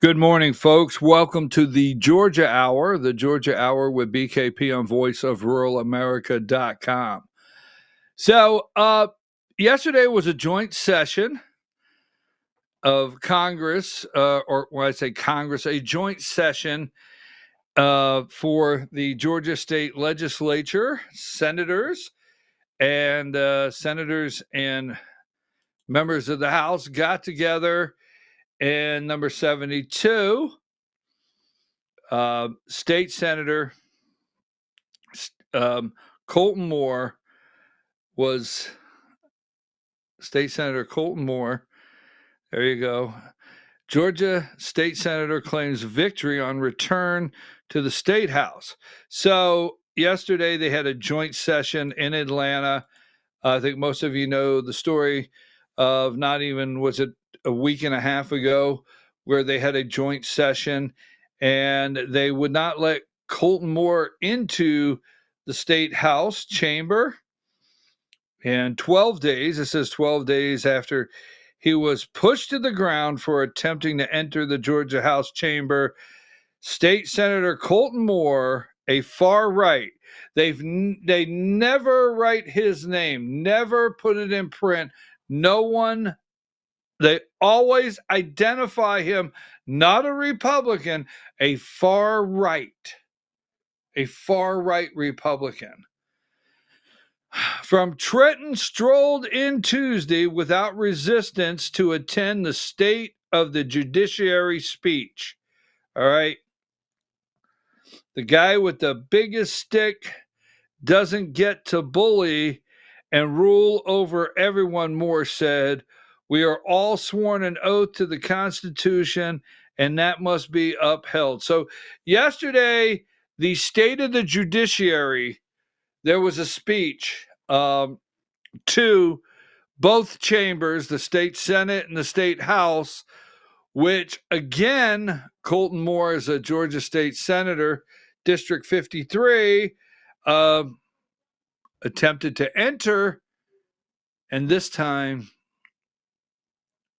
Good morning, folks. Welcome to the Georgia Hour with BKP on voiceofruralamerica.com. So, yesterday was a joint session of Congress, or when I say Congress, a joint session for the Georgia State Legislature, senators and members of the House got together. And number 72, State Senator Colton Moore was State Senator Colton Moore. There you go. Georgia State Senator claims victory on return to the State House. So yesterday they had a joint session in Atlanta. I think most of you know the story of not even, was it a week and a half ago, where they had a joint session and they would not let Colton Moore into the State House chamber. And 12 days, it says 12 days after he was pushed to the ground for attempting to enter the Georgia House chamber, State Senator Colton Moore, a far right, they never write his name, never put it in print. No one, they always identify him, not a Republican, a far right Republican. From Trenton strolled in Tuesday without resistance to attend the State of the Judiciary speech. All right. The guy with the biggest stick doesn't get to bully and rule over everyone, Moore said. We are all sworn an oath to the Constitution, and that must be upheld. So yesterday, the State of the Judiciary, there was a speech to both chambers, the State Senate and the State House, which, again, Colton Moore is a Georgia State Senator, District 53, attempted to enter, and this time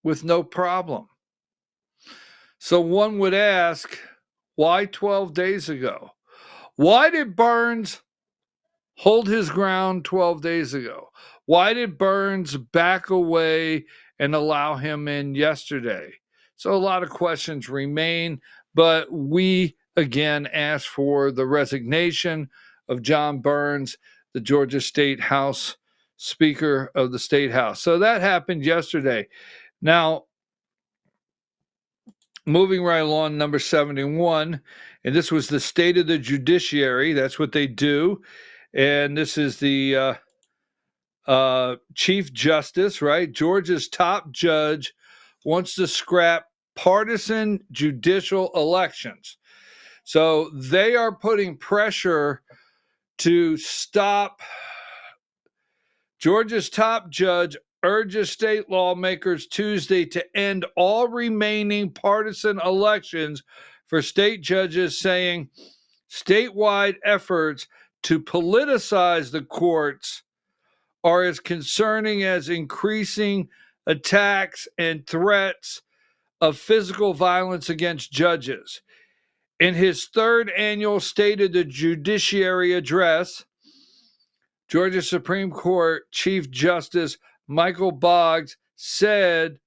with no problem. So one would ask, why 12 days ago? Why did Burns hold his ground 12 days ago? Why did Burns back away and allow him in yesterday? So a lot of questions remain, but we again ask for the resignation of Jon Burns, the Georgia State House Speaker of the State House. So that happened yesterday. Now, moving right along, number 71, and this was the State of the Judiciary. That's what they do. And this is the Chief Justice, right? Georgia's top judge wants to scrap partisan judicial elections. So they are putting pressure to stop. Georgia's top judge urges state lawmakers Tuesday to end all remaining partisan elections for state judges, saying statewide efforts to politicize the courts are as concerning as increasing attacks and threats of physical violence against judges. In his third annual State of the Judiciary address, Georgia Supreme Court Chief Justice Michael Boggs said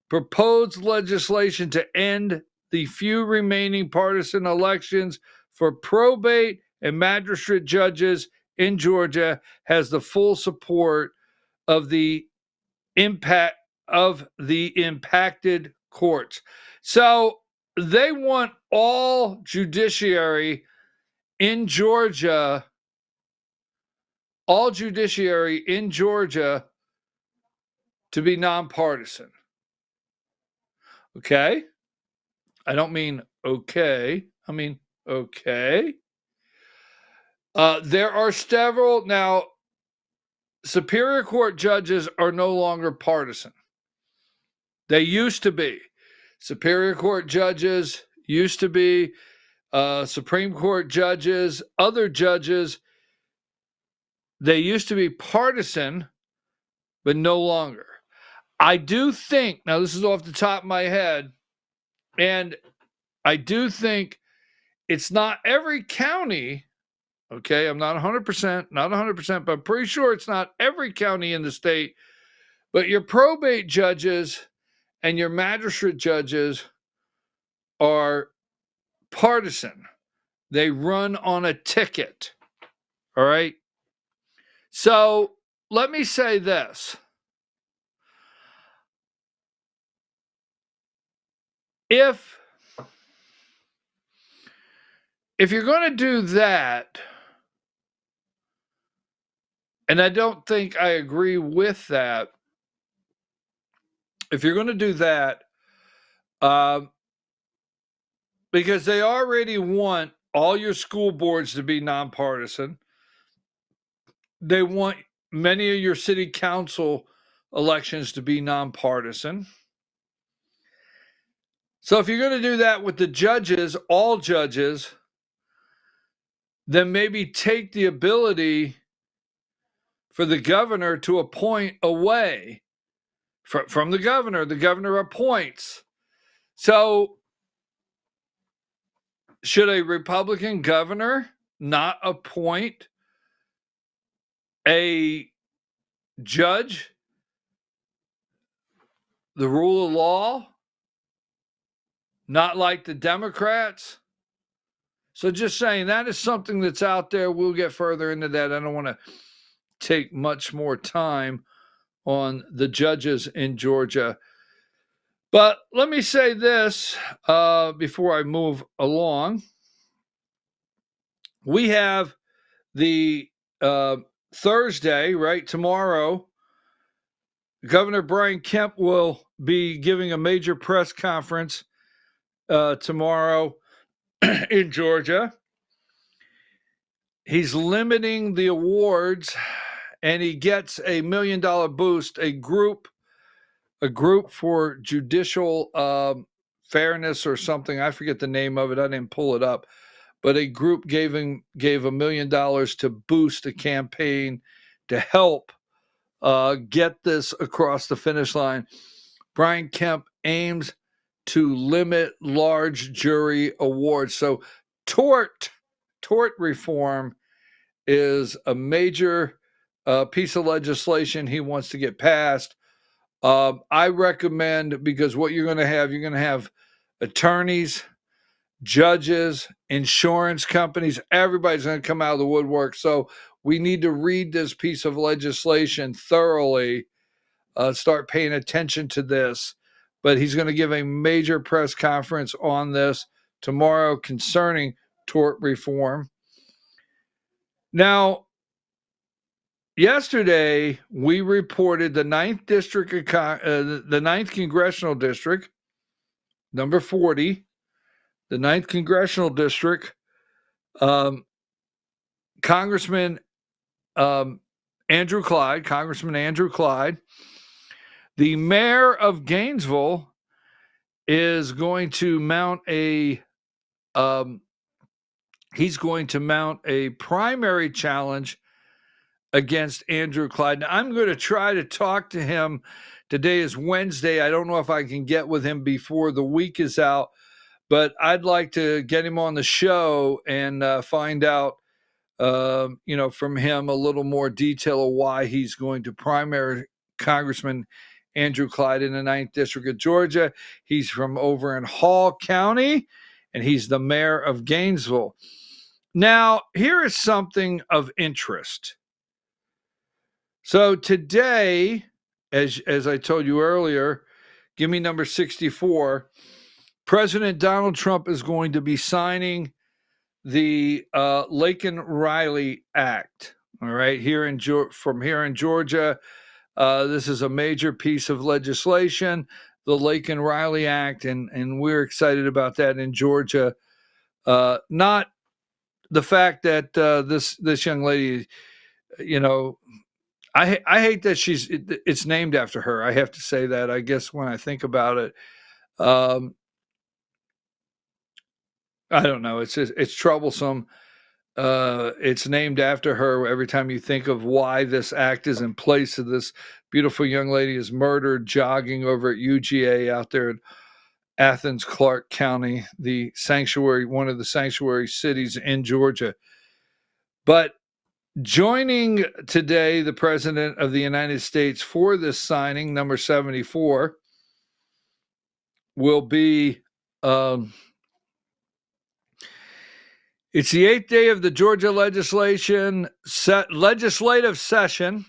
proposed legislation to end the few remaining partisan elections for probate and magistrate judges in Georgia has the full support of the impacted courts. So they want all judiciary in Georgia, to be nonpartisan. Okay? I don't mean okay. I mean okay. There are several now. Superior Court judges are no longer partisan. They used to be. Superior Court judges used to be. Supreme Court judges, other judges, they used to be partisan, but no longer. I do think, now this is off the top of my head, and I do think it's not every county. Okay, I'm not 100%, but I'm pretty sure it's not every county in the state. But your probate judges and your magistrate judges are partisan. They run on a ticket. All right. So let me say this. If you're going to do that, and I don't think I agree with that, if you're going to do that, because they already want all your school boards to be nonpartisan, they want many of your city council elections to be nonpartisan. So if you're going to do that with the judges, all judges, then maybe take the ability for the governor to appoint away from the governor. The governor appoints. So should a Republican governor not appoint a judge? The rule of law? Not like the Democrats? So just saying, that is something that's out there. We'll get further into that. I don't want to take much more time on the judges in Georgia. But let me say this before I move along. We have the Thursday, right? Tomorrow, Governor Brian Kemp will be giving a major press conference tomorrow in Georgia. He's limiting the awards, and he gets $1 million boost, a group for judicial fairness or something. I forget the name of it. I didn't pull it up. But a group gave $1 million to boost a campaign to help get this across the finish line. Brian Kemp aims to limit large jury awards. So tort reform is a major piece of legislation he wants to get passed. I recommend, because what you're going to have attorneys, judges, insurance companies, everybody's going to come out of the woodwork. So we need to read this piece of legislation thoroughly, start paying attention to this. But he's going to give a major press conference on this tomorrow concerning tort reform. Now, yesterday we reported the 9th district, the 9th congressional district, number 40, the 9th congressional district, Congressman Andrew Clyde, the mayor of Gainesville, is going to mount a primary challenge against Andrew Clyde. Now, I'm going to try to talk to him. Today is Wednesday. I don't know if I can get with him before the week is out, but I'd like to get him on the show and find out, from him a little more detail of why he's going to primary Congressman Andrew Clyde in the 9th District of Georgia. He's from over in Hall County, and he's the mayor of Gainesville. Now, here is something of interest. So today, as I told you earlier, give me number 64, President Donald Trump is going to be signing the Laken Riley Act. All right, from here in Georgia, this is a major piece of legislation, the Laken Riley Act, and we're excited about that in Georgia. Not the fact that this young lady, I hate that it's named after her. I have to say that, I guess, when I think about it. I don't know. It's troublesome. It's named after her. Every time you think of why this act is in place, so this beautiful young lady is murdered jogging over at UGA out there Athens, Clarke County, the sanctuary, one of the sanctuary cities in Georgia. But joining today the President of the United States for this signing, number 74, will be, it's the 8th day of the Georgia legislative session,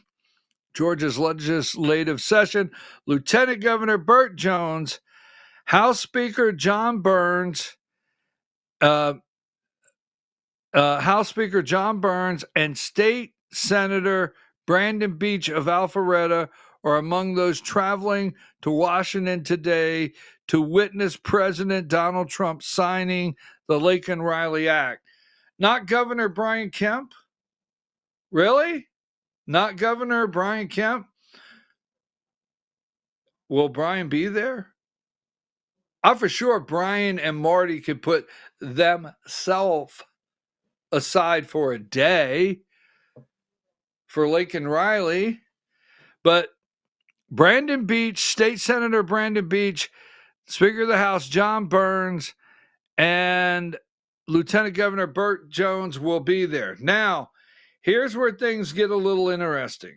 Georgia's legislative session. Lieutenant Governor Burt Jones, House Speaker Jon Burns, House Speaker Jon Burns, and State Senator Brandon Beech of Alpharetta are among those traveling to Washington today to witness President Donald Trump signing the Laken Riley Act. Not Governor Brian Kemp? Really? Not Governor Brian Kemp? Will Brian be there? I'm for sure Brian and Marty could put themselves aside for a day for Laken Riley, but Brandon Beech, State Senator Brandon Beech, Speaker of the House Jon Burns, and Lieutenant Governor Burt Jones will be there. Now, here's where things get a little interesting.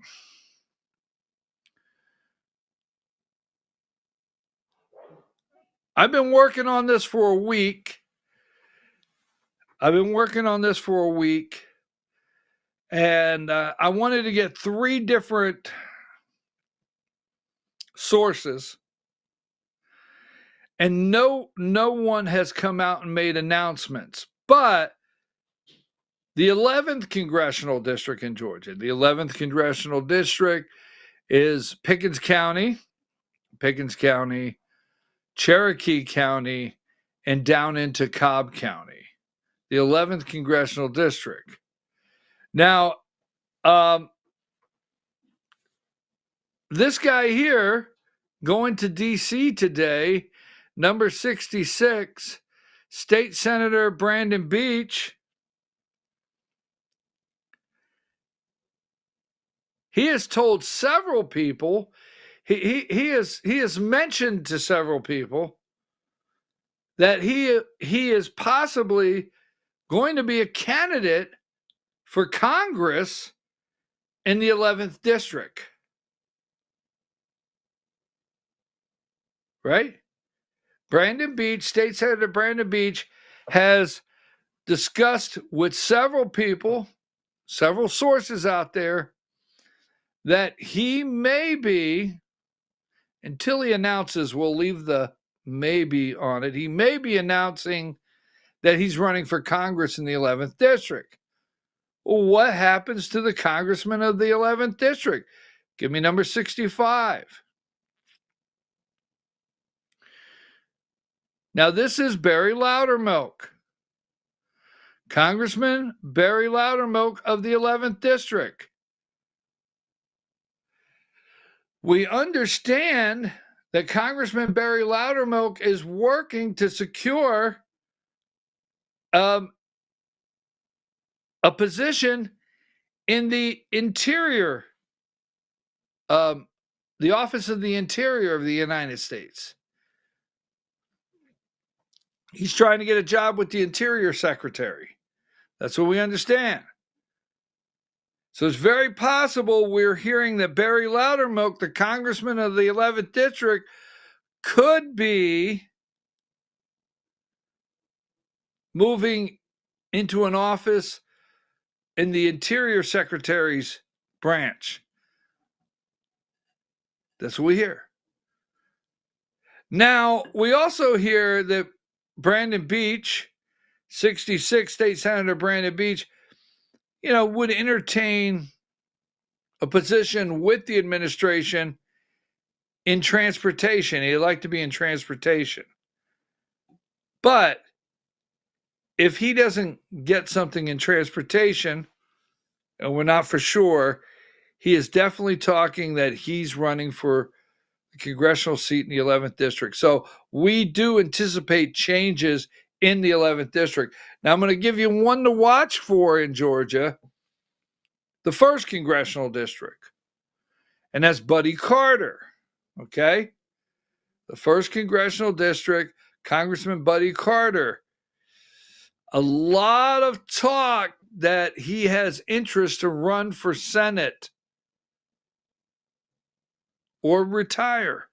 I've been working on this for a week. And I wanted to get 3 different sources, and no one has come out and made announcements. But the 11th congressional district in Georgia, the 11th congressional district is Pickens County, Cherokee County, and down into Cobb County, the 11th congressional district. Now, this guy here going to D.C. today, number 66, State Senator Brandon Beech, he has told several people, he has mentioned to several people that he is possibly going to be a candidate for Congress in the 11th district. Right? Brandon Beech, State Senator Brandon Beech, has discussed with several people, several sources out there, that he may be, until he announces, we'll leave the maybe on it, he may be announcing that he's running for Congress in the 11th district. Well, what happens to the congressman of the 11th district? Give me number 65. Now, this is Barry Loudermilk, Congressman Barry Loudermilk of the 11th district. We understand that Congressman Barry Loudermilk is working to secure a position in the Interior, the Office of the Interior of the United States. He's trying to get a job with the Interior Secretary. That's what we understand. So it's very possible we're hearing that Barry Loudermilk, the congressman of the 11th district, could be moving into an office in the Interior Secretary's branch. That's what we hear. Now, we also hear that Brandon Beech, 66 State Senator Brandon Beech, would entertain a position with the administration in transportation. He'd like to be in transportation. But if he doesn't get something in transportation, and we're not for sure, he is definitely talking that he's running for the congressional seat in the 11th district. So we do anticipate changes in the 11th district. Now, I'm going to give you one to watch for in Georgia, the 1st congressional district, and that's Buddy Carter, okay? the 1st Congressional District, Congressman Buddy Carter. A lot of talk that he has interest to run for Senate or retire.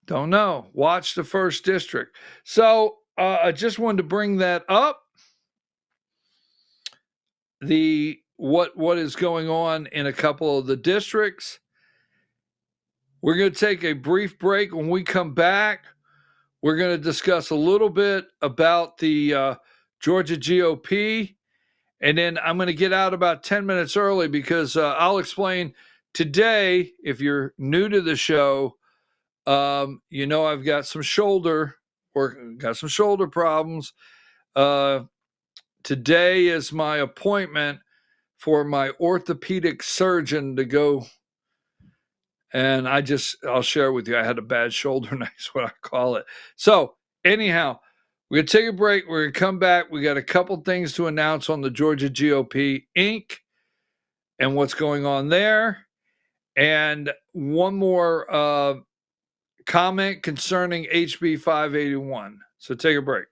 Don't know. Watch the 1st District. So I just wanted to bring that up. What is going on in a couple of the districts. We're going to take a brief break. When we come back, we're going to discuss a little bit about the Georgia GOP, and then I'm going to get out about 10 minutes early because I'll explain today. If you're new to the show, I've got some shoulder problems. Today is my appointment for my orthopedic surgeon to go. And I'll share with you, I had a bad shoulder, and that's what I call it. So anyhow, we're going to take a break. We're going to come back. We got a couple things to announce on the Georgia GOP Inc. and what's going on there. And one more comment concerning HB 581. So take a break.